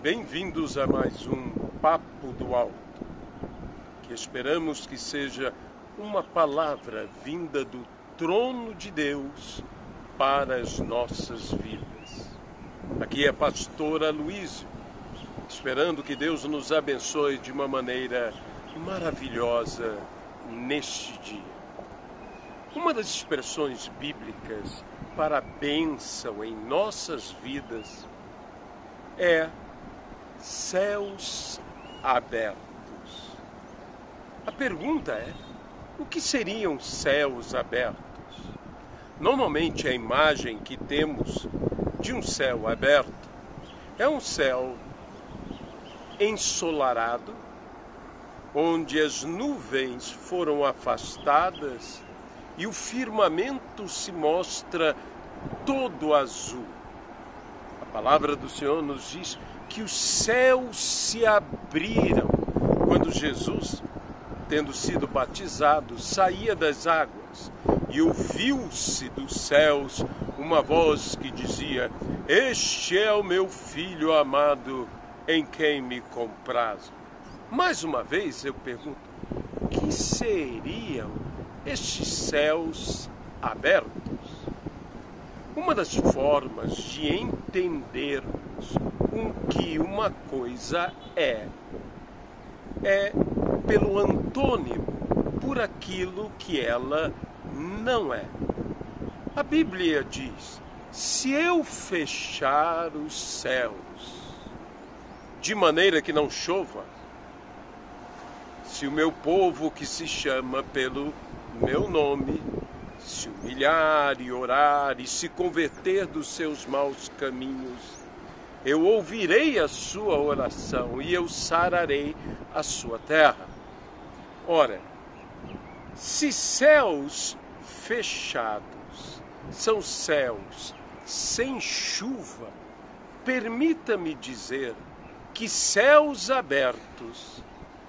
Bem-vindos a mais um Papo do Alto, que esperamos que seja uma palavra vinda do trono de Deus para as nossas vidas. Aqui é a pastora Luísio, esperando que Deus nos abençoe de uma maneira maravilhosa neste dia. Uma das expressões bíblicas para a bênção em nossas vidas é céus abertos. A pergunta é: o que seriam céus abertos? Normalmente a imagem que temos de um céu aberto é um céu ensolarado, onde as nuvens foram afastadas e o firmamento se mostra todo azul. A palavra do Senhor nos diz que os céus se abriram quando Jesus, tendo sido batizado, saía das águas e ouviu-se dos céus uma voz que dizia: "Este é o meu Filho amado, em quem me comprazo." Mais uma vez eu pergunto: o que seriam estes céus abertos? Uma das formas de entendermos o que uma coisa é pelo antônimo, por aquilo que ela não é. A Bíblia diz: se eu fechar os céus de maneira que não chova, se o meu povo que se chama pelo meu nome se humilhar e orar e se converter dos seus maus caminhos, eu ouvirei a sua oração e eu sararei a sua terra. Ora, se céus fechados são céus sem chuva, permita-me dizer que céus abertos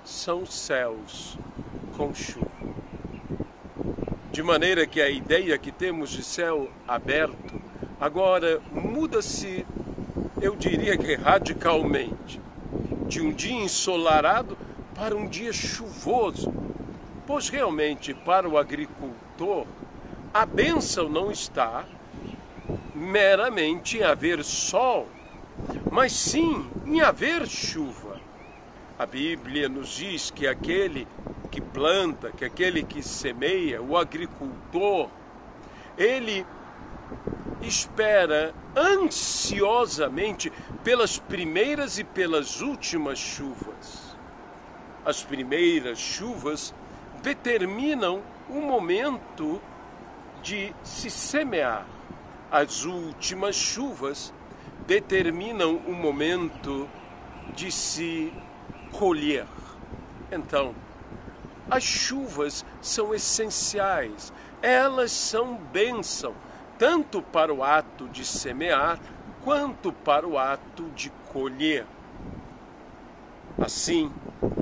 são céus com chuva. De maneira que a ideia que temos de céu aberto agora muda-se, eu diria que radicalmente, de um dia ensolarado para um dia chuvoso. Pois realmente, para o agricultor, a bênção não está meramente em haver sol, mas sim em haver chuva. A Bíblia nos diz que aquele que planta, que aquele que semeia, o agricultor, ele espera ansiosamente pelas primeiras e pelas últimas chuvas. As primeiras chuvas determinam o momento de se semear. As últimas chuvas determinam o momento de se colher. Então, as chuvas são essenciais, elas são bênção, tanto para o ato de semear, quanto para o ato de colher. Assim,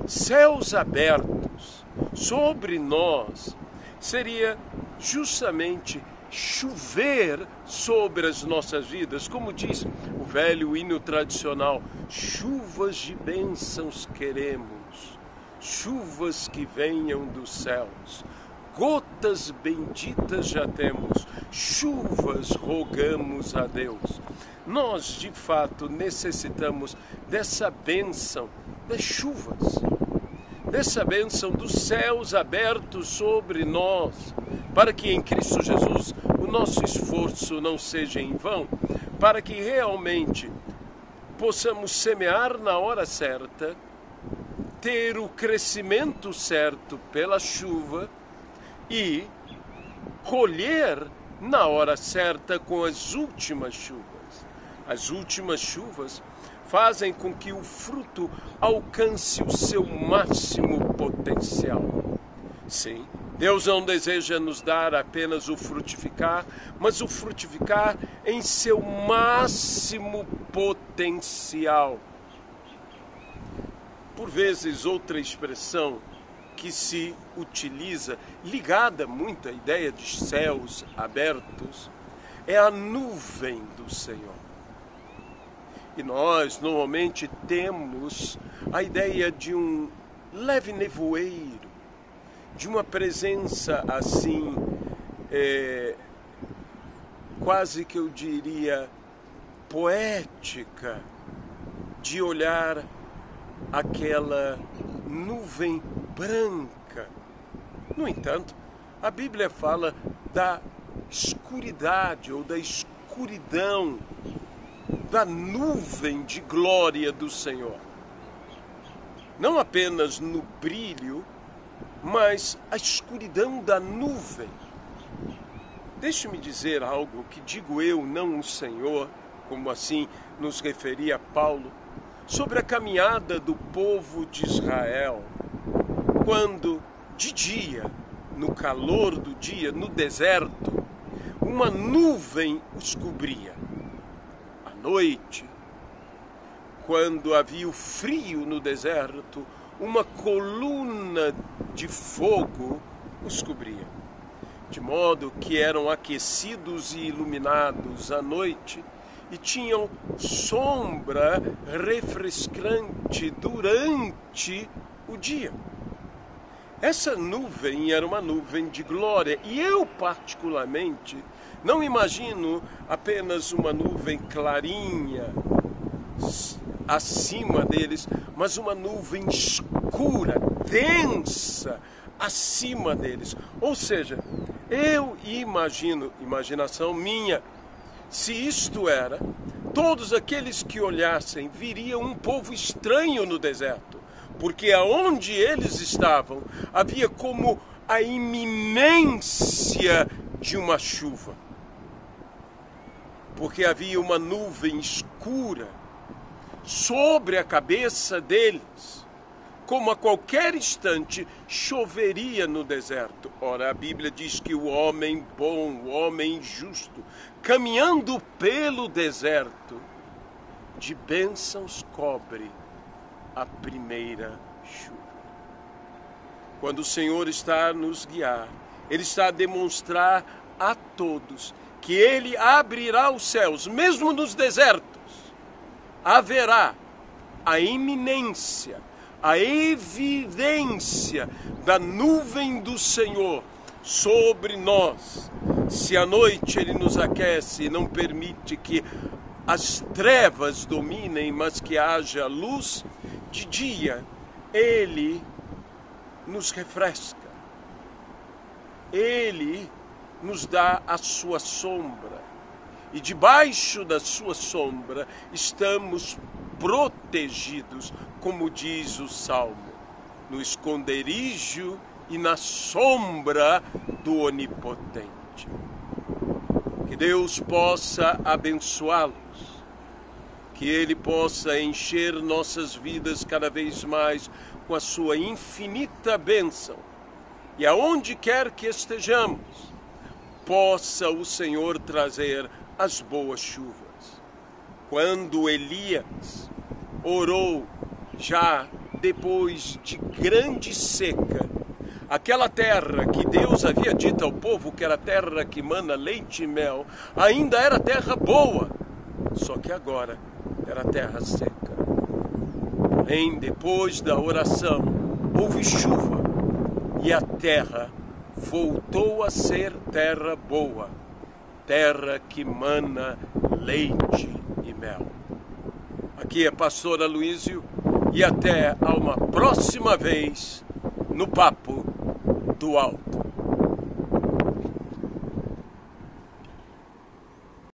céus abertos sobre nós seria justamente chover sobre as nossas vidas, como diz o velho hino tradicional: chuvas de bênçãos queremos, chuvas que venham dos céus, gotas benditas já temos, chuvas rogamos a Deus. Nós, de fato, necessitamos dessa bênção das chuvas, dessa bênção dos céus abertos sobre nós, para que em Cristo Jesus o nosso esforço não seja em vão, para que realmente possamos semear na hora certa, ter o crescimento certo pela chuva e colher na hora certa com as últimas chuvas. As últimas chuvas fazem com que o fruto alcance o seu máximo potencial. Sim, Deus não deseja nos dar apenas o frutificar, mas o frutificar em seu máximo potencial. Por vezes, outra expressão que se utiliza, ligada muito à ideia de céus abertos, é a nuvem do Senhor. E nós normalmente temos a ideia de um leve nevoeiro, de uma presença assim, quase que eu diria poética, de olhar aquela nuvem branca. No entanto, a Bíblia fala da escuridade ou da escuridão, da nuvem de glória do Senhor. Não apenas no brilho, mas a escuridão da nuvem. Deixe-me dizer algo que digo eu, não o Senhor, como assim nos referia Paulo, sobre a caminhada do povo de Israel, quando de dia, no calor do dia, no deserto, uma nuvem os cobria. À noite, quando havia o frio no deserto, uma coluna de fogo os cobria, de modo que eram aquecidos e iluminados à noite e tinham sombra refrescante durante o dia. Essa nuvem era uma nuvem de glória, e eu particularmente não imagino apenas uma nuvem clarinha acima deles, mas uma nuvem escura, densa, acima deles. Ou seja, eu imagino, imaginação minha, se isto era, todos aqueles que olhassem viriam um povo estranho no deserto, porque aonde eles estavam havia como a iminência de uma chuva, porque havia uma nuvem escura sobre a cabeça deles, como a qualquer instante choveria no deserto. Ora, a Bíblia diz que o homem bom, o homem justo, caminhando pelo deserto, de bênçãos cobre a primeira chuva. Quando o Senhor está a nos guiar, Ele está a demonstrar a todos que Ele abrirá os céus, mesmo nos desertos. Haverá a iminência, a evidência da nuvem do Senhor sobre nós. Se à noite Ele nos aquece e não permite que as trevas dominem, mas que haja luz, de dia Ele nos refresca. Ele nos dá a sua sombra. E debaixo da sua sombra estamos protegidos, como diz o Salmo, no esconderijo e na sombra do Onipotente. Que Deus possa abençoá-los, que Ele possa encher nossas vidas cada vez mais com a sua infinita bênção, e aonde quer que estejamos, possa o Senhor trazer as boas chuvas. Quando Elias orou, já depois de grande seca, aquela terra que Deus havia dito ao povo que era terra que mana leite e mel, ainda era terra boa, só que agora era terra seca. Porém, depois da oração, houve chuva e a terra voltou a ser terra boa, terra que mana leite e mel. Aqui é Pastor Aloísio e até a uma próxima vez no Papo do Alto.